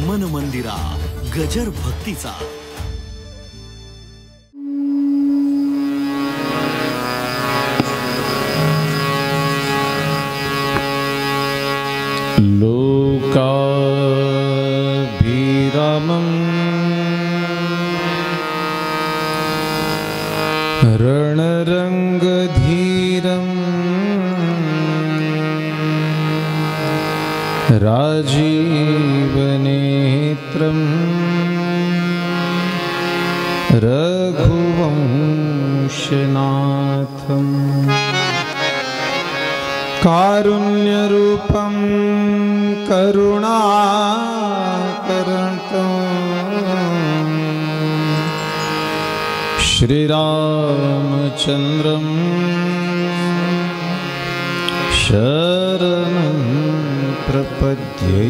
मन मंदिरा गजर भक्तीचा. लोकाभिरामम् रणरंगधीरम् राजीवनेत्रम् रघुवंशनाथम् कारुण्यरूपं करुणाकरं श्रीरामचन्द्रं शरणं प्रपद्ये.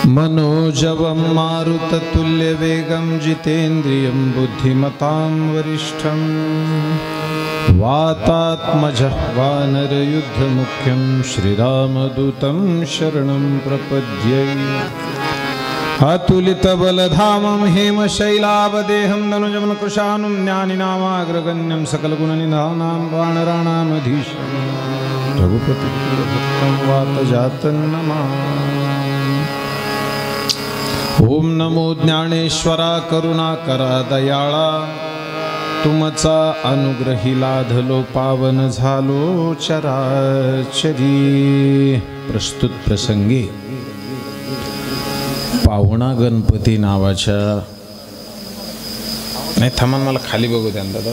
मनोजवं मारुततुल्यवेगं जितेन्द्रियं बुद्धिमतां वरिष्ठं वातात्मजः वानरयुद्धमुख्यं श्रीरामदूतं शरणं प्रपद्ये. अतुलितबलधामं हेमशैलावदेहं धनुजवनकृशानुं ज्ञानिनामाग्रगण्यं सकलगुणनिधानां वानराणामधीशं रघुपतिप्रियभक्तं वातजातं नमामि. ओम नमो ज्ञानेश्वरा करुणाकरा दयाळा, तुमचा अनुग्रही लाधलो पावन झालो चराचरी. प्रस्तुत प्रसंगी पाहुणा गणपती नावाच्या, नाही थांबा मला खाली बघू द्या दादा,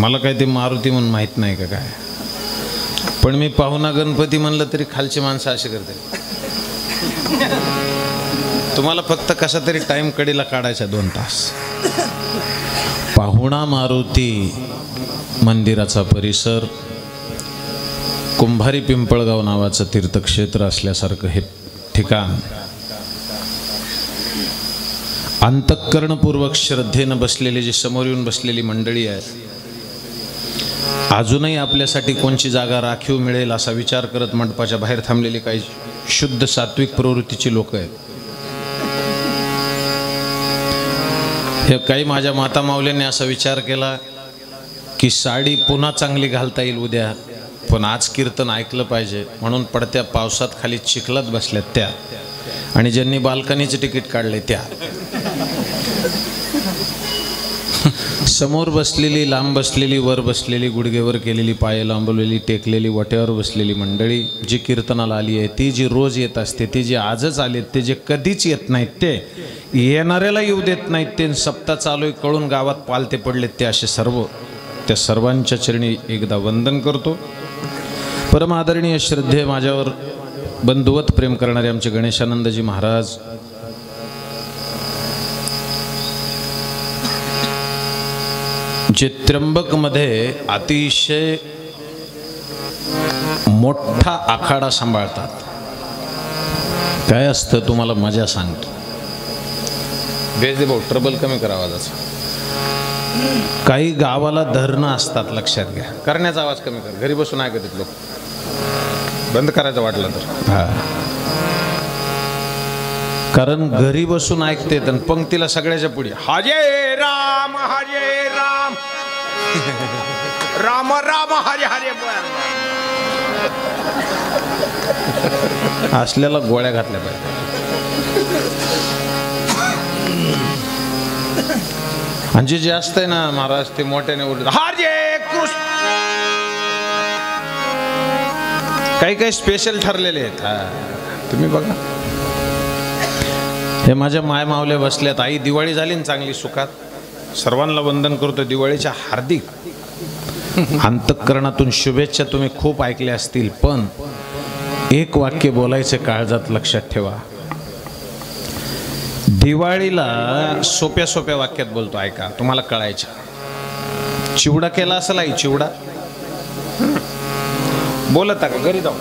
मला काय ते मारुती म्हणून माहीत नाही का काय, पण मी पाहुणा गणपती म्हणलं तरी खालची माणसं असे करते. तुम्हाला फक्त कसा तरी टाइम कडेला काढायचा 2 तास. पाहुणा मारुती मंदिराचा परिसर, कुंभारी पिंपळगाव नावाचं तीर्थक्षेत्र असल्यासारखं हे ठिकाण अंतःकरणपूर्वक श्रद्धेनं बसलेली जी समोर येऊन बसलेली मंडळी आहे, अजूनही आपल्यासाठी कोणची जागा राखीव मिळेल असा विचार करत मंडपाच्या बाहेर थांबलेली काही शुद्ध सात्विक प्रवृत्तीची लोक आहेत. हे काही माझ्या माता माऊल्यांनी असा विचार केला की साडी पुन्हा चांगली घालता येईल उद्या, पण आज कीर्तन ऐकलं पाहिजे म्हणून पडत्या पावसात खाली चिखलात बसल्यात त्या, आणि ज्यांनी बाल्कनीचे तिकीट काढले त्या. समोर बसलेली, लांब बसलेली, वर बसलेली, गुडघेवर केलेली, पाये लांबवलेली, टेकलेली, वट्यावर बसलेली मंडळी, जी कीर्तनाला आली आहे, ती जी रोज येत असते, ती जी आजच आले, ते जे कधीच येत नाहीत, ते येणाऱ्याला येऊ देत नाहीत, ते सप्ताह चालू आहे कळून गावात पालते पडलेत, ते असे सर्व, त्या सर्वांच्या चरणी एकदा वंदन करतो. परम आदरणीय श्रद्धेय माझ्यावर बंधुवत प्रेम करणारे आमचे गणेशानंदजी महाराज, जे त्र्यंबकमध्ये अतिशय मोठा आखाडा सांभाळतात. काय असतं तुम्हाला मजा सांगतो. बेजदे भाऊ ट्रबल कमी करा आवाजाचा. काही गावाला धरणं असतात, लक्षात घ्या. करण्याचा आवाज कमी कर, घरी बसून ऐकतात लोक, बंद करायचं वाटलं तर. हा, कारण घरी बसून ऐकते आणि पंक्तीला सगळ्याच्या पुढे हरे राम राम राम हरे हरे असल्याला गोळ्या घातल्या पाहिजे. आणि जे जास्त आहे ना महाराज, ते मोठ्याने उलट हरे कृष्ण, काही काही स्पेशल ठरलेले आहेत. हा, तुम्ही बघा, हे माझ्या माय मावल्या बसल्यात. आई दिवाळी झाली ना चांगली सुखात, सर्वांना वंदन करतो. दिवाळीच्या हार्दिक अंतःकरणातून शुभेच्छा तुम्ही खूप ऐकल्या असतील, पण एक वाक्य बोलायचे काळजात लक्षात ठेवा. दिवाळीला सोप्या सोप्या वाक्यात बोलतो, ऐका, तुम्हाला कळायचं. चिवडा केला असेल आई, चिवडा बोलत का घरी जाऊ,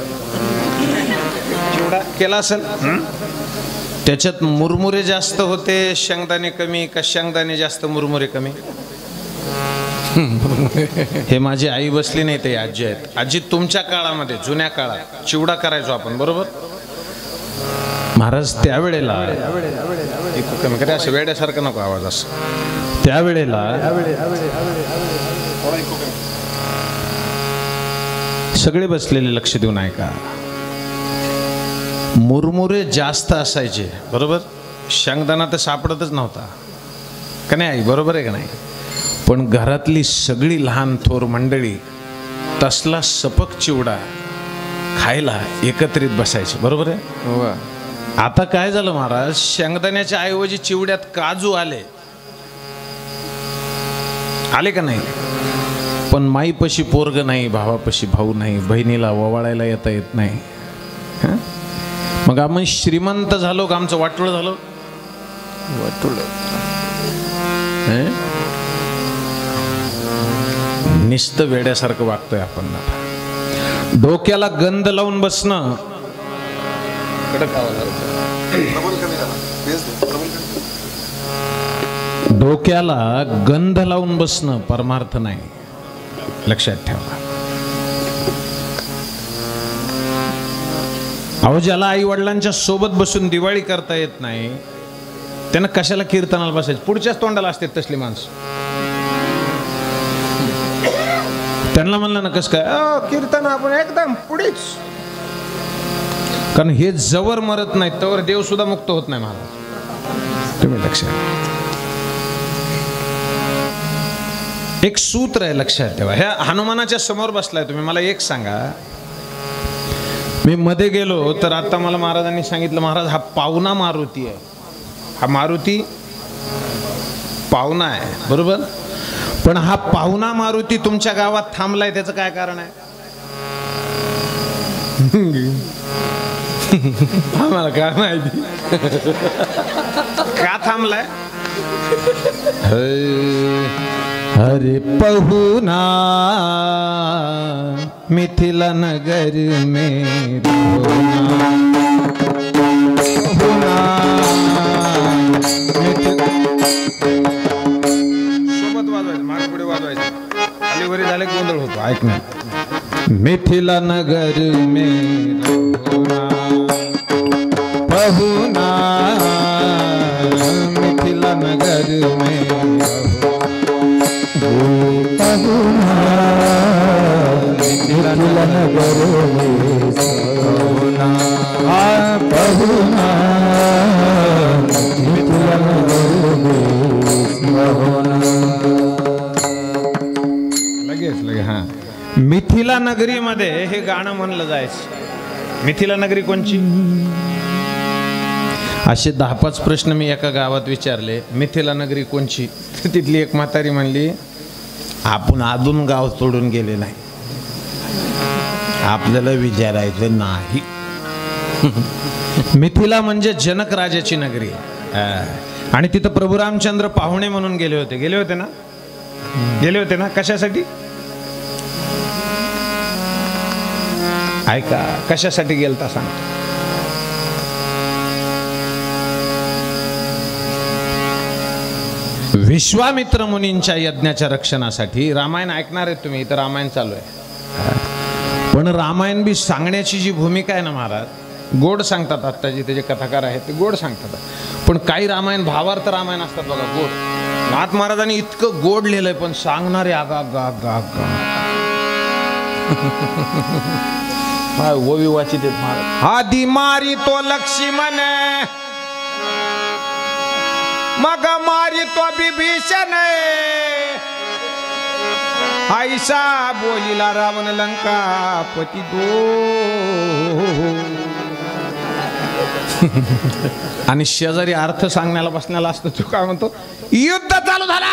चिवडा केला असेल, त्याच्यात मुरमुरे जास्त होते शेंगदाणे कमी का शेंगदाणे जास्त मुरमुरे कमी? हे माझी आई बसली नाही, ते आजी आहेत. आजी, तुमच्या काळामध्ये, जुन्या काळात चिवडा करायचो आपण, बरोबर? महाराज त्यावेळेला कमी करे, असं वेड्यासारखं नको आवाज. असं त्यावेळेला सगळे बसलेले लक्ष देऊन ऐका. मुरमुरे जास्त असायचे, बरोबर? शेंगदाणा तर सापडतच नव्हता का नाही आई, बरोबर आहे का नाही? पण घरातली सगळी लहान थोर मंडळी तसला सपक चिवडा खायला एकत्रित बसायचे, बरोबर आहे? आता काय झालं महाराज, शेंगदाण्याच्या ऐवजी चिवड्यात काजू आले का नाही? पण माईपाशी पोरग नाही, भावापाशी भाऊ नाही, बहिणीला ओवाळायला येता येत नाही. मग आम्ही श्रीमंत झालो का आमचं वाटोळ झालं? वाटोळ. निस्त वेड्यासारखं वागतोय आपण. डोक्याला गंध लावून बसणं, डोक्याला गंध लावून बसणं परमार्थ नाही, लक्षात ठेवा. अहो, ज्याला आई वडिलांच्या सोबत बसून दिवाळी करता येत नाही त्यानं कशाला कीर्तनाला बसायचं? पुढच्याच तोंडाला असतात तसली माणसं. त्यांना म्हणलं ना कसं काय कीर्तन, आपण एकदम पुढेच. कारण हे जवळ मरत नाही तवर देव सुद्धा मुक्त होत नाही महाराज, तुम्ही लक्षात. एक सूत्र आहे, लक्षात ठेवा. ह्या हनुमानाच्या समोर बसलाय तुम्ही, मला एक सांगा, मी मध्ये गेलो तर आता मला महाराजांनी सांगितलं, महाराज हा पावना मारुती आहे. हा मारुती पावना आहे, बरोबर? पण हा पावना मारुती तुमच्या गावात थांबलाय, त्याचं काय कारण आहे? आम्हाला काय माहिती का थांबलाय? अरे पहुना मिथिला नगर में सोबत वाजवायचं, माग पुढे वाजवायचं, खालीवरी झाले गोंधळ होतो. ऐकण्यात. मिथिला नगर में पहुना, मिथिला नगर में पहुना, मिथिला नगर में पहुना, पहुना, मिथिला नगर में पहुना. लगेच लगे. हा, मिथिला नगरीमध्ये हे गाणं म्हणलं जायचं. मिथिला नगरी कोणची? असे 10-5 प्रश्न मी एका गावात विचारले, मिथिला नगरी कोणची? तिथली एक म्हातारी म्हणली, आपण अजून गाव सोडून गेले नाही, आपल्याला विचारायचं नाही. मिथिला म्हणजे जनक राजाची नगरी. आणि तिथं प्रभू रामचंद्र पाहुणे म्हणून गेले होते ना? गेले होते ना? कशासाठी? ऐका, कशासाठी गेलता सांगतो. विश्वामित्र मुनींच्या यज्ञाच्या रक्षणासाठी. रामायण ऐकणार आहेत तुम्ही, इथं रामायण चालू आहे. पण रामायण बी सांगण्याची जी भूमिका आहे ना महाराज, गोड सांगतात. आता जे त्याचे कथाकार आहेत ते गोड सांगतात. पण काही रामायण भावार्थ रामायण असतात बघा, गोड. नाथ महाराजांनी इतकं गोड लिहिलंय, पण सांगणारे आगा गा गा गा ओवी वाचित आहेत महाराज. आधी मारी तो लक्ष्मण, मग मारी तो विभीषण, ऐसा बोलिला रावण लंका पती दो. आणि शेजारी अर्थ सांगण्याला बसण्याला असतो तो काय म्हणतो, युद्ध चालू झाला.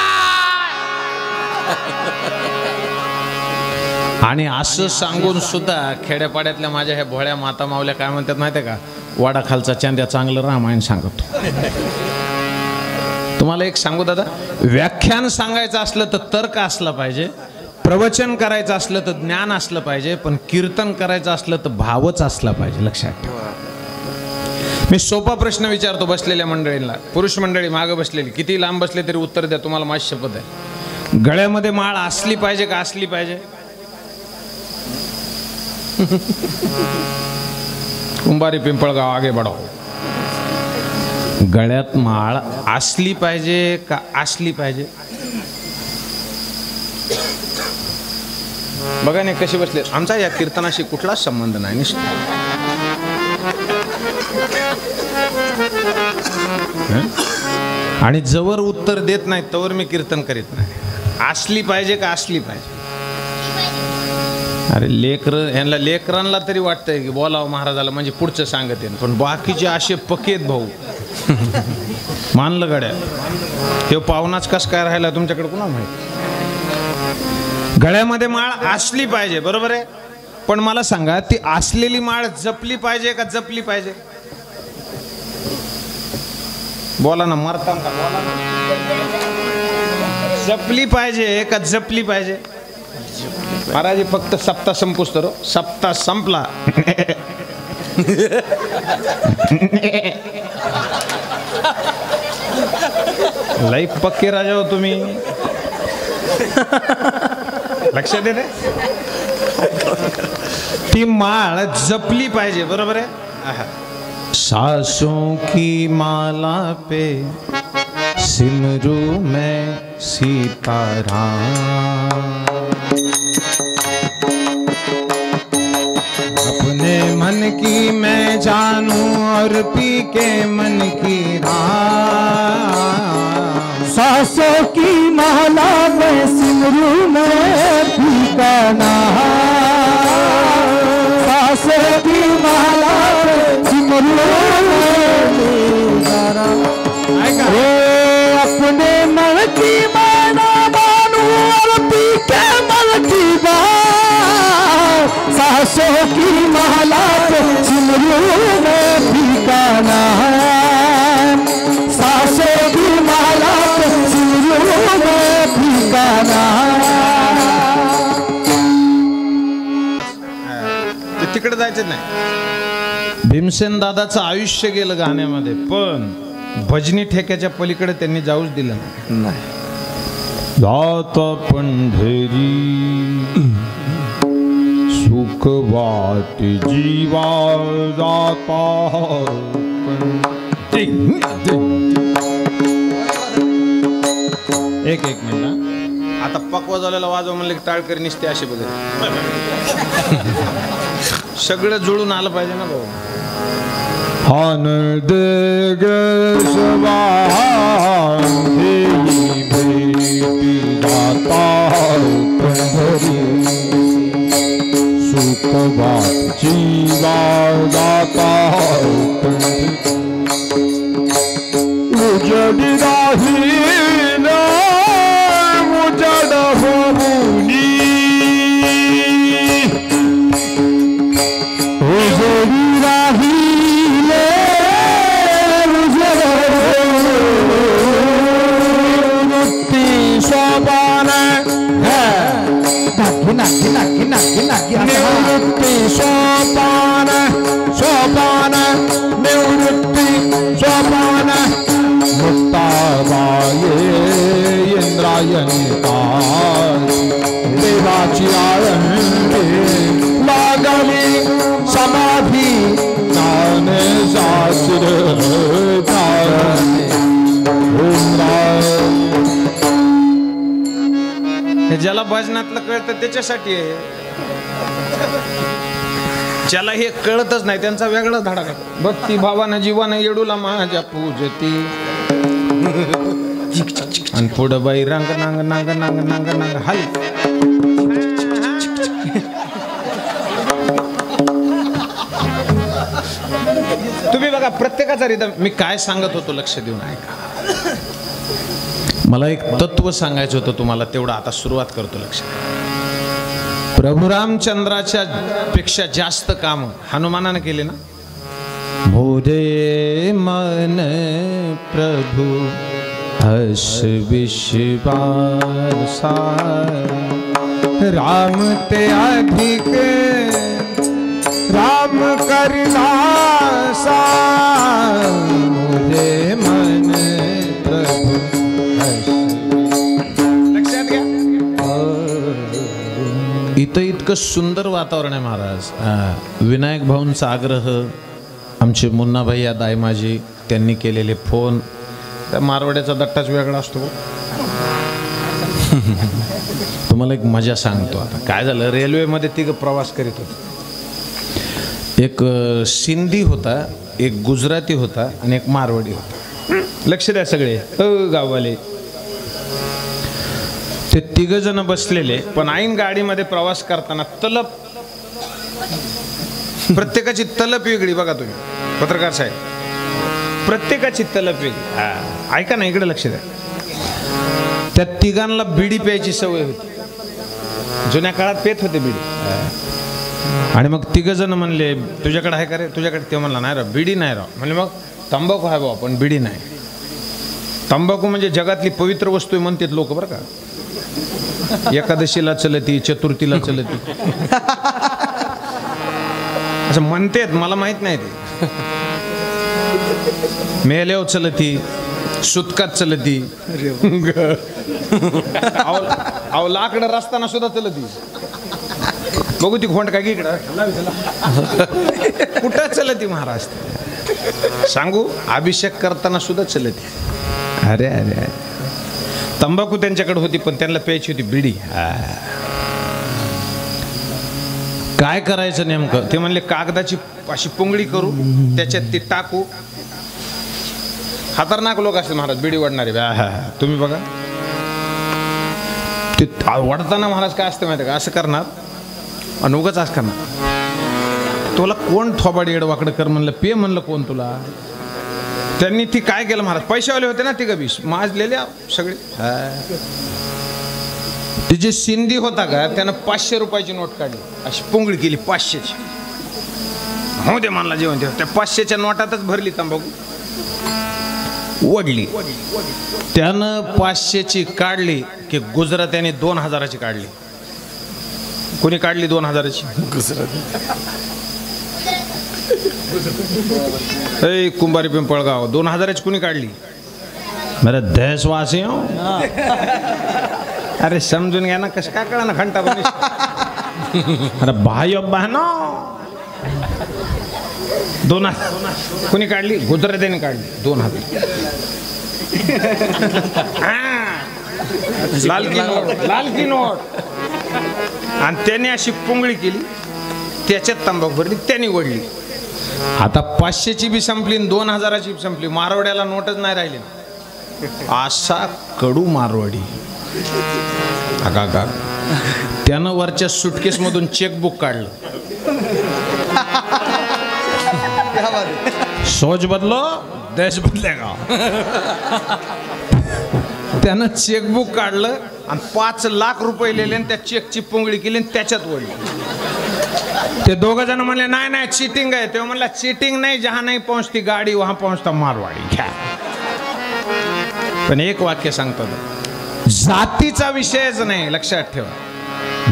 आणि असं सांगून सुद्धा खेड्यापाड्यातल्या माझ्या ह्या भोळ्या माता मावल्या काय म्हणतात माहिती आहे का, वाडाखालचा चांद्या चांगलं रामायण सांगतो. तुम्हाला एक सांगू दादा, व्याख्यान सांगायचं असलं तर तर्क असला पाहिजे, प्रवचन करायचं असलं तर ज्ञान असलं पाहिजे, पण कीर्तन करायचं असलं तर भावच असला पाहिजे. लक्षात ठेवा. मी सोपा प्रश्न विचारतो बसलेल्या मंडळींना, पुरुष मंडळी मागे बसलेली, किती लांब बसले तरी उत्तर द्या, तुम्हाला माझी शपथ आहे. गळ्यामध्ये माळ असली पाहिजे का असली पाहिजे? कुंभारी पिंपळगाव आगे बढाओ. गळ्यात माळ असली पाहिजे का असली पाहिजे? बघा नाही कशी बसले. आमचा या कीर्तनाशी कुठलाच संबंध नाही. आणि जवळ उत्तर देत नाही तवर मी कीर्तन करीत नाही. असली पाहिजे का असली पाहिजे? अरे यांना लेकरांना तरी वाटतंय की बोलावं महाराजाला म्हणजे पुढचं सांगत येईल, पण बाकीचे असे पकेत भाऊ मानलं गड्या. ते पाहुणाच कस काय राहिला तुमच्याकडे कुणा माहिती. गळ्यामध्ये माळ असली पाहिजे बरोबर आहे, पण मला सांगा ती असलेली माळ जपली पाहिजे का जपली पाहिजे? बोला ना, मरता का बोला ना. जपली पाहिजे का जपली पाहिजे? महाराज फक्त सप्ताह संपूस तर सप्ताह संपला लई पक्के राजा हो तुम्ही. लक्षात येते ती माळ जपली पाहिजे बरोबर आहे. सासों की माला पे सिमरू मैं सीताराम, अपने मन की मैं जानूं और पी के मन की राम. सासों की माला में सिमरू में पी का नाम, सासों की माला में सिमरू अपने मन की माना मानूं और पी के मन की बात. सासों की माला पे सिमरू में पी का नाम, सासों की माला पे सिमरू में पी का नाम. तिकडे जायचं नाही. भीमसेन दादाचं आयुष्य गेलं गाण्यामध्ये, पण भजनी ठेक्याच्या पलीकडे त्यांनी जाऊच दिलं नाही. जात पंढरी सुख वाट जीवा जाता. एक मिनिट आता पक्वा झालेला वाजव म्हणलं की टाळकरी निसते असे बघत. सगळं जुळून आलं पाहिजे ना भाऊ. आनंद सुख बात जीवा जाता उजड राहील उजड होऊनी, उजडी राहिले वृत्ती सोपान नाकी नाकी नाकी नाकी निवृत्ती सोपान सोपान निवृत्ती सोपान मुक्ताबाये इंद्रायणी देवाची आळंदी लागली समाधी ज्ञाने शास्त्र हे ज्याला भजनातलं कळतं त्याच्यासाठी आहे. ज्याला हे कळतच नाही त्यांचा वेगळा धडा का. भक्ती भावानं जीवानं येडूला माझ्या पूजती आणि पुढं बाई रंग नांग नांग नांग नांग नांग हल. तुम्ही बघा प्रत्येकाचा रिदम. मी काय सांगत होतो लक्ष देऊन ऐका. मला एक तत्व सांगायचं होतं तुम्हाला, तेवढं आता सुरुवात करतो. लक्ष. प्रभू रामचंद्राच्या पेक्षा जास्त काम हनुमानाने केले ना. मोरे मन प्रभु हस विश्वासा, राम ते अधिक राम करनासा. मोरे मन प्रभु हस. लक्षात घ्या. इथं इतकं सुंदर वातावरण आहे महाराज. विनायक भाऊंचा आग्रह, आमचे मुन्नाभाई या दायमाजी त्यांनी केलेले फोन. त्या मारवाड्याचा दट्टाच वेगळा असतो. तुम्हाला एक मजा सांगतो. आता काय झालं, रेल्वेमध्ये तिघं प्रवास करीत होते. एक सिंधी होता, एक गुजराती होता आणि एक मारवाडी होता. लक्ष द्या सगळे गाववाले. ते तिघ जण बसलेले, पण ऐन गाडीमध्ये प्रवास करताना तलप, प्रत्येकाची तलप वेगळी. बघा तुम्ही पत्रकार साहेब, प्रत्येकाची तलप वेगळी. ऐका ना, इकडे लक्ष द्या. त्या तिघांना बिडी प्यायची सवय होती. जुन्या काळात पेत होते बिडी. आणि मग तिघ जण म्हणले, तुझ्याकडे आहे का रे? तुझ्याकडे? ते म्हणला, नाही राव, बिडी नाही राव. म्हणजे मग तंबाखू आहे भाऊ, पण बिडी नाही. तंबाखू म्हणजे जगातली पवित्र वस्तू म्हणतात लोक बरं का. एकादशीला चलती, चतुर्थीला चलती असं म्हणतात, मला माहित नाही. ते मेल्याव चलती, सुतकात चलती, अहो लाकडं रस्ताना सुद्धा चलती. बघू ती खोंड काय इकडं कुठं चलती महाराज. सांगू, अभिषेक करताना सुद्धा चलती. अरे अरे अरे, तंबाखू त्यांच्याकडे होती, पण त्यांना प्यायची होती बिडी. काय करायचं नेमकं? ते म्हणले, कागदाची अशी पुंगळी करू, त्याच्यात ती टाकू. खतरनाक लोक असते महाराज बिडी वाढणारे. तुम्ही बघा ते वाढताना महाराज काय असतं माहिती का, असं करणार आणि उगाच असं करणार. तुला कोण थोबाडी येडवाकडं कर म्हणलं, पे म्हणलं कोण तुला? त्यांनी ती काय केलं महाराज, पैशावाले होते ना ती गबीस, माजलेले सगळे. ती जे सिंधी होता का, त्यानं 500 रुपयाची नोट काढली, अशी पुंगळी केली 500ची. हो दे म्हणला जेवण. त्या 500च्या नोटातच भरली तंबाखू, ओढली. त्यानं 500ची काढली की गुजरात्याने 2000ची काढली. कोणी काढली 2000ची? कुंभारी पिंपळगाव 2000ची कोणी काढली? मेरे देशवासी हो, अरे समजून घ्या ना, कसं काय कळा ना घंटा. अरे भाई बहनो, 2000 कोणी काढली? गुजरात्याने काढली 2000. लाल की नोट. आणि त्याने अशी पुंगळी केली, त्याच्यात तंबाखू भरली, त्याने ओढली. आता 500ची बी संपली, 2000ची बी संपली. मारवाड्याला नोटच नाही राहिली. असा कडू मारवाडी. त्यानं वरच्या सुटकेस मधून चेकबुक काढलं. सोच बदलो देश बदलेगा. त्यानं चेकबुक काढलं आणि 5 लाख रुपये लिहिले, त्या चेकची पुंगळी केली आणि त्याच्यात ओढली. ते दोघ जण म्हणले, नाही नाही चीटिंग आहे. तेव्हा म्हणला, चीटिंग नाही, जहां नाही पहुंचती गाडी वहां पहुंचता मारवाडी. घ्या. पण एक वाक्य सांगतात, जातीचा विषयच नाही, लक्षात ठेवा.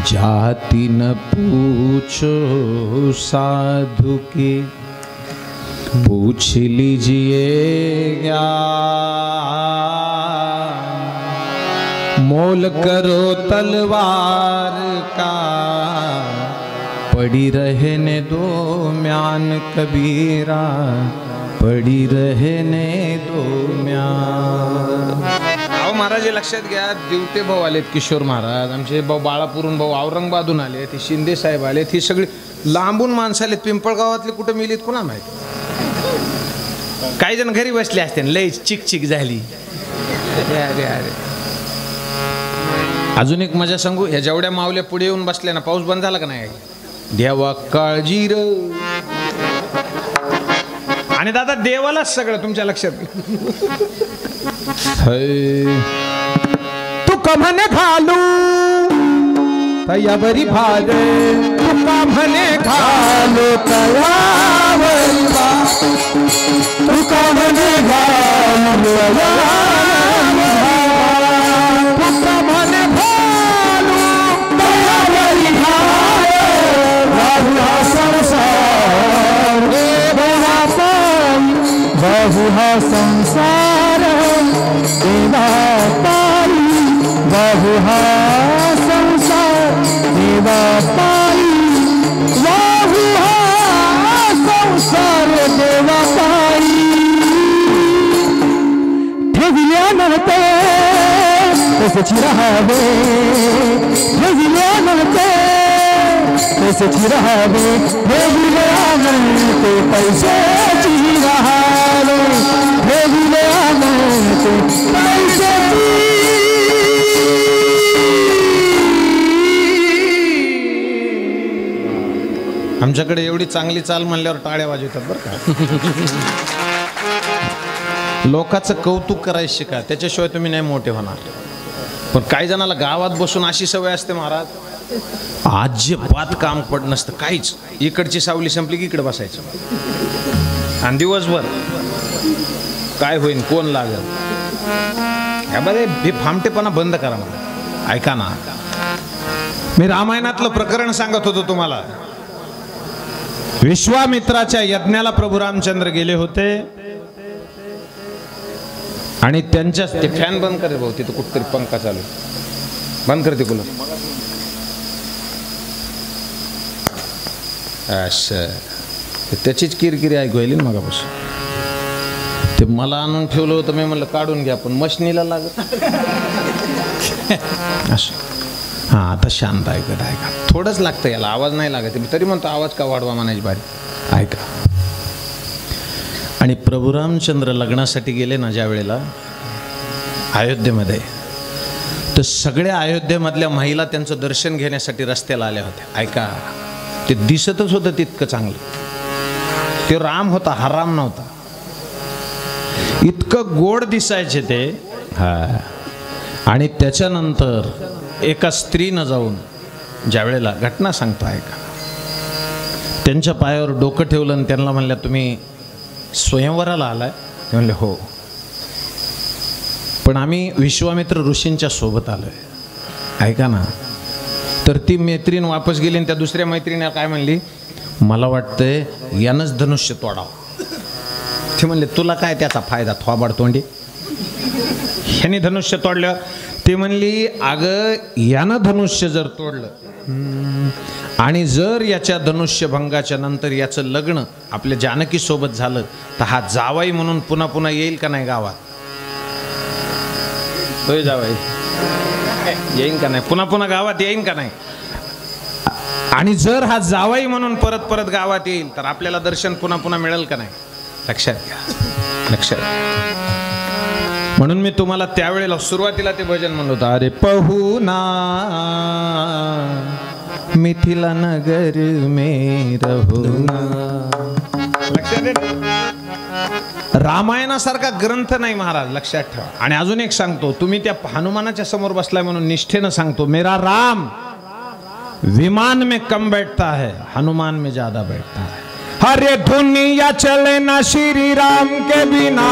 जाती न पूछो साधु की, पूछ लीजिएगा. मोल करो तलवार का, पड़ी रहने दो म्यान कबीरा, पड़ी रहने दो म्यान. अहो महाराज लक्षात घ्या, दिवटे भाऊ आलेत, किशोर महाराज आमचे भाऊ, बाळापूरून भाऊ औरंगाबादून आले, ते शिंदे साहेब आलेत, ही सगळी लांबून माणसं आलेत. पिंपळगावातले कुठं मिलीत कुणा माहिती. काही जण घरी बसले असते, लय चिकचिक झाली. अरे अरे, अजून एक मजा सांगू. ह्या जेवढ्या मावल्या पुढे येऊन बसल्या ना, पाऊस बंद झाला का नाही? देवा काळजी र. आणि दादा देवालाच सगळं तुमच्या लक्षात. तू कमने घालू तयावरी भार, तू कमने घालू तयावरी भार, तू कमने घालू बहुहा संसार देवा पारी, बहुहा संसार देवा देवा पाई वाहू हा संसार देवा पाई ठेविल्यानंतर कशाची राहावे ठेविल्यानंतर कशाची राहावे ठेविल्यानंतर पैशाची राहावे ठेविल्यानंतर पैशाची आमच्याकडे एवढी चांगली चाल म्हणल्यावर टाळ्या वाजवतात बरं का. लोकांचं कौतुक करायचं शिका, त्याच्याशिवाय तुम्ही नाही मोठे होणार. पण काही जणाला गावात बसून अशी सवय असते महाराज, अजिबात काम पड नसतं काहीच. इकडची सावली संपली की इकडे बसायचं आणि दिवसभर काय होईन कोण लागल. यामध्ये हे फामटेपणा बंद करा. मला ऐका ना, मी रामायणातलं प्रकरण सांगत होतो तुम्हाला. विश्वामित्राच्या यज्ञाला प्रभू रामचंद्र गेले होते आणि त्यांच्या ते फॅन बंद करे भाऊ, तिथं कुठतरी पंखा चालू बंद करते कूलर. असं त्याचीच किरकिरी ऐकू येईल ना मगापासून. ते मला आणून ठेवलं होतं, मी म्हणलं काढून घ्या, पण मशनीला लागत असं. हां आता शांत ऐकत ऐका, थोडंच लागतं याला, आवाज नाही लागत. तरी म्हणतो आवाज का वाढवा म्हणायची बारी. ऐका. आणि प्रभू रामचंद्र लग्नासाठी गेले ना ज्या वेळेला अयोध्येमध्ये, तर सगळ्या अयोध्येमधल्या महिला त्यांचं दर्शन घेण्यासाठी रस्त्याला आल्या होत्या. ऐका, ते दिसतच होतं तितकं चांगलं. ते राम होता, हा राम नव्हता. इतकं गोड दिसायचे ते. हा. आणि त्याच्यानंतर एका स्त्रीनं जाऊन ज्या वेळेला घटना सांगतो ऐका, त्यांच्या पायावर डोकं ठेवलं आणि त्यांना म्हणल्या तुम्ही स्वयंवराला आलाय? ते म्हणले हो, पण आम्ही विश्वामित्र ऋषींच्या सोबत आलोय. ऐका ना, तर ती मैत्रीण वापस गेली आणि त्या दुसऱ्या मैत्रिणीला काय म्हणली, मला वाटतंय यानंच धनुष्य तोडावं. ते म्हणले तुला काय त्याचा फायदा थोबाड तोंडी, ह्याने धनुष्य तोडलं. ते म्हणली अगं यानं धनुष्य जर तोडलं आणि जर याच्या धनुष्यभंगाच्या नंतर याचं लग्न आपल्या जानकी सोबत झालं तर हा जावाई म्हणून पुन्हा पुन्हा येईल का नाही गावात? होय जावाई येईन का नाही, पुन्हा पुन्हा गावात येईन का नाही? आणि जर हा जावाई म्हणून परत परत गावात येईल तर आपल्याला दर्शन पुन्हा पुन्हा मिळेल का नाही? लक्षात घ्या, लक्षात. म्हणून मी तुम्हाला त्यावेळेला सुरुवातीला ते भजन म्हणलं होतं, अरे पहुना मिथिला नगर में रहुना. लक्षात येत? रामायणासारखा ग्रंथ नाही महाराज, लक्षात ठेवा. आणि अजून एक सांगतो, तुम्ही त्या हनुमानाच्या समोर बसलाय म्हणून निष्ठेनं सांगतो, मेरा राम विमान में कम बैठता है, हनुमान में ज्यादा बैठता है. हरे दुनिया चले ना श्री राम के बिना,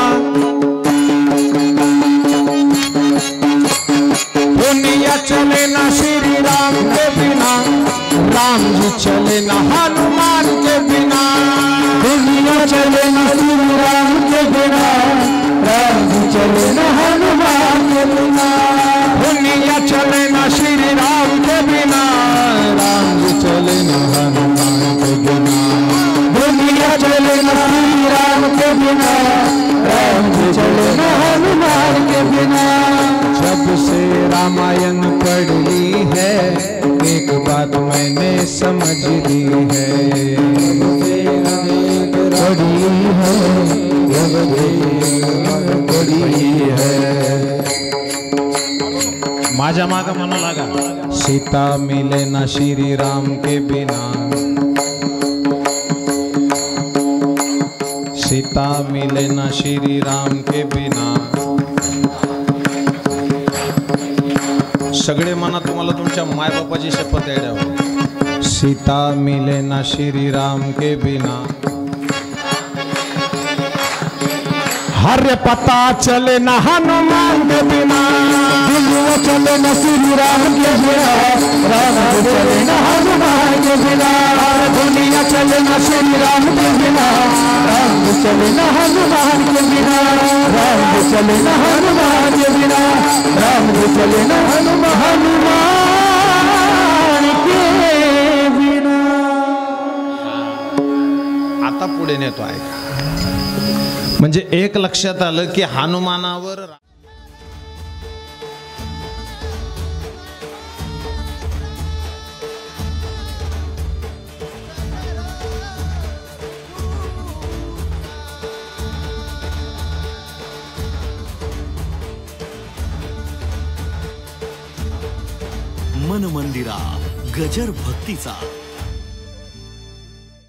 दुनिया चले ना श्री राम के बिना, राम जी चले ना हनुमान के बिना. दुनिया चले ना श्री राम के बिना, राम जी चले ना हनुमान के बिना. दुनिया चले ना श्री राम के बिना, राम जी चले ना हनुमान के बिना. दुनिया चले ना श्री राम के बिना, राम जी चले ना हनुमान के बिना. जब से रामायण पढ़ ली है एक बात मैंने समझ ली है, पढ़ी है. माझ्या माग म्हणू लागा, सीता मिले ना श्री राम के बिना, सीता मिले ना श्री राम के बिना. सगळे म्हणा तुम्हाला तुमच्या मायबापाची शपथ द्यावी, सीता मिले ना श्री राम के बिना. हरे पता चले ना हनुमान के बिना, दुनिया चले ना श्री राम के बिना, राम चले ना हनुमान के बिना. दुनिया चले ना श्री राम के बिना, राम चले ना हनुमान के बिना. राम चले ना हनुमान के बिना, राम चले ना हनुमान के पुढे नेतो आहे. म्हणजे एक लक्षात आलं की हनुमानावर मन मंदिरा गजर भक्तीचा.